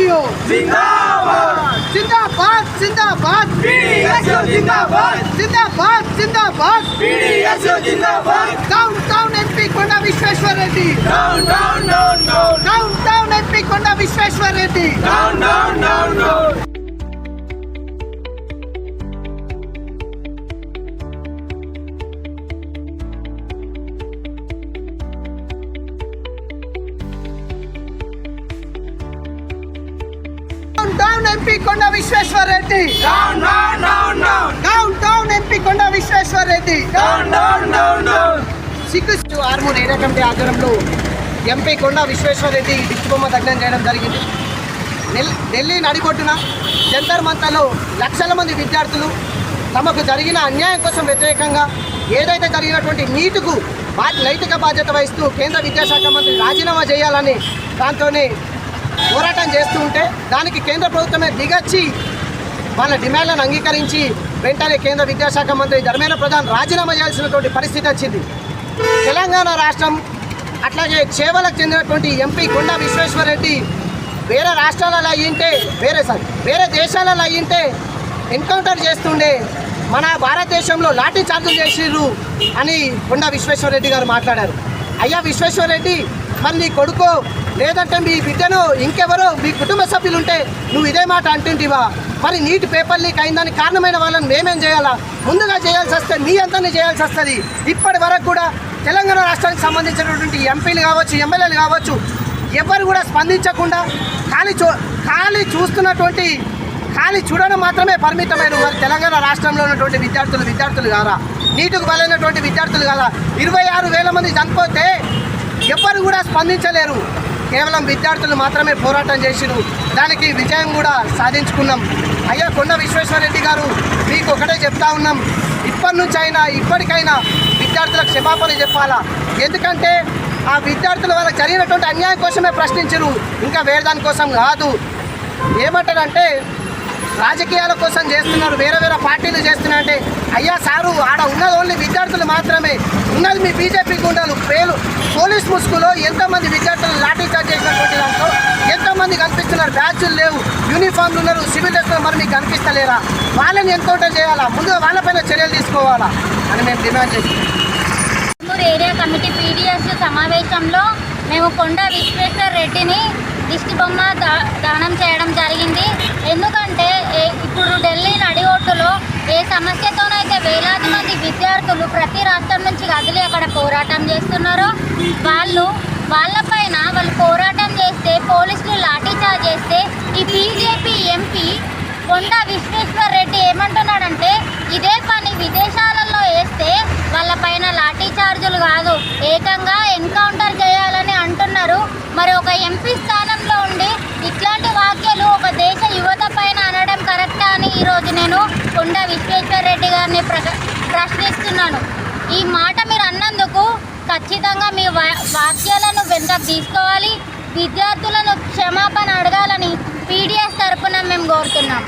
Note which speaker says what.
Speaker 1: PDSU
Speaker 2: जिंदाबाद
Speaker 1: जिंदाबाद जिंदाबाद
Speaker 2: PDSU जिंदाबाद
Speaker 1: जिंदाबाद जिंदाबाद
Speaker 2: PDSU जिंदाबाद
Speaker 1: down down MP Konda Vishweshwar Reddy
Speaker 2: down down down down
Speaker 1: down down MP Konda Vishweshwar Reddy
Speaker 2: down down down down
Speaker 1: down MP Konda Vishweshwar Reddy
Speaker 2: down down down down
Speaker 1: down down MP Konda Vishweshwar Reddy
Speaker 2: down down down down
Speaker 1: సిక్కు Armoor area committee ఆధ్వర్యంలో MP Konda Vishweshwar Reddy దిష్టిబొమ్మ దగ్నం చేయడం జరిగింది. ఢిల్లీ నడిగొట్టున జంతర్ మంతర్లో లక్షల మంది విద్యార్థులు తమకు జరిగిన అన్యాయం కోసం వ్యతిరేకంగా ఏదైతే జరిగినటువంటి నీటుకు నైతిక బాధ్యత వహిస్తూ కేంద్ర విద్యాశాఖ మంత్రి రాజీనామా చేయాలని దాంతోనే పోరాటం చేస్తూ ఉంటే దానికి కేంద్ర ప్రభుత్వమే దిగచ్చి వాళ్ళ డిమాండ్లను అంగీకరించి వెంటనే కేంద్ర విద్యాశాఖ మంత్రి ధర్మేంద్ర ప్రధాన్ రాజీనామా చేయాల్సినటువంటి పరిస్థితి వచ్చింది. తెలంగాణ రాష్ట్రం అట్లాగే చేవలకు చెందినటువంటి ఎంపీ కొండా విశ్వేశ్వర రెడ్డి వేరే రాష్ట్రాలలో అయ్యింటే వేరే దేశాలలో అయ్యింటే ఎన్కౌంటర్ చేస్తుండే మన భారతదేశంలో లాఠీ చార్జులు చేసిర్రు అని కొండా విశ్వేశ్వర రెడ్డి గారు మాట్లాడారు. అయ్యా విశ్వేశ్వర రెడ్డి, మరి నీ కొడుకో లేదంటే మీ బిడ్డను ఇంకెవరో మీ కుటుంబ సభ్యులు ఉంటే నువ్వు ఇదే మాట అంటుంటివా? మరి నీటి పేపర్ లీక్ అయిందని కారణమైన వాళ్ళని మేమేం చేయాలా? ముందుగా చేయాల్సి వస్తే మీ అంతానే చేయాల్సి వస్తుంది. ఇప్పటి వరకు కూడా తెలంగాణ రాష్ట్రానికి సంబంధించినటువంటి ఎంపీలు కావచ్చు, ఎమ్మెల్యేలు కావచ్చు, ఎవరు కూడా స్పందించకుండా ఖాళీ చూడడం మాత్రమే పరిమితమైన మరి తెలంగాణ రాష్ట్రంలో ఉన్నటువంటి విద్యార్థులు కారా? నీటికి బలైనటువంటి విద్యార్థులు కాదా? 26,000 మంది చనిపోతే ఎవ్వరు కూడా స్పందించలేరు. కేవలం విద్యార్థులు మాత్రమే పోరాటం చేసిరు. దానికి విజయం కూడా సాధించుకున్నాం. అయ్యా కొండా విశ్వేశ్వర రెడ్డి గారు, మీకు ఒకటే చెప్తా ఉన్నాం, ఇప్పటికైనా విద్యార్థులకు క్షమాపణ చెప్పాలా. ఎందుకంటే ఆ విద్యార్థులు వాళ్ళకి జరిగినటువంటి అన్యాయం కోసమే ప్రశ్నించరు, ఇంకా వేరే దానికోసం కాదు. ఏమంటారంటే రాజకీయాల కోసం చేస్తున్నారు, వేరే పార్టీలు చేస్తున్నారంటే అయ్యా సారు, ఆడ ఉన్నది ఓన్లీ విద్యార్థులు మాత్రమే, ఉన్నది మీ బీజేపీ గుండాలు పోలీస్ ముసుగులో ఎంతోమంది విద్యార్థులు లాఠీ చార్జ్ చేసినటువంటి దాంట్లో ఎంతోమంది కనిపిస్తున్నారు. బ్యాచ్లు లేవు, యూనిఫామ్లు ఉన్నారు, సివిల్ డ్రెస్లో మరి మీకు కనిపిస్తలేరా? వాళ్ళని ఎన్కౌంటర్ చేయాలా, ముందుగా వాళ్ళపైన చర్యలు తీసుకోవాలా అని మేము డిమాండ్ చేస్తున్నాం.
Speaker 3: ఏరియా కమిటీ PDSU సమావేశంలో మేము కొండా విశ్వేశ్వర రెడ్డిని దిష్టిబొమ్మ దానం చేయడం జరిగింది. ఎందుకంటే ఇప్పుడు ఢిల్లీ నడిగొట్టులో ఏ సమస్యతోనైతే వేలాది మంది విద్యార్థులు ప్రతి రాష్ట్రం నుంచి కదిలి అక్కడ పోరాటం చేస్తున్నారో వాళ్ళపైన వాళ్ళు పోరాటం చేస్తే పోలీసులు లాఠీచార్జ్ చేస్తే ఈ బీజేపీ ఎంపీ కొండా విశ్వేశ్వర రెడ్డి ఏమంటున్నాడంటే ఇదే పని విదేశాలలో వేస్తే వాళ్ళపైన లాఠీ చార్జులు కాదు ఏకంగా ఎన్కౌంటర్ చేయాలని అంటున్నారు. మరి ఒక ఎంపీ స్థానంలో ఉండి ఇట్లాంటి వ్యాఖ్యలు ఒక దేశ యువత పైన అనడం కరెక్టా అని ఈరోజు నేను కొండా విశ్వేశ్వర రెడ్డి గారిని ప్రశ్నిస్తున్నాను. ఈ మాట మీరు అన్నందుకు ఖచ్చితంగా మీ వాక్యాలను వెనక్కి తీసుకోవాలి, విద్యార్థులను క్షమాపణ అడగాలని PDS తరఫున మేము కోరుతున్నాం.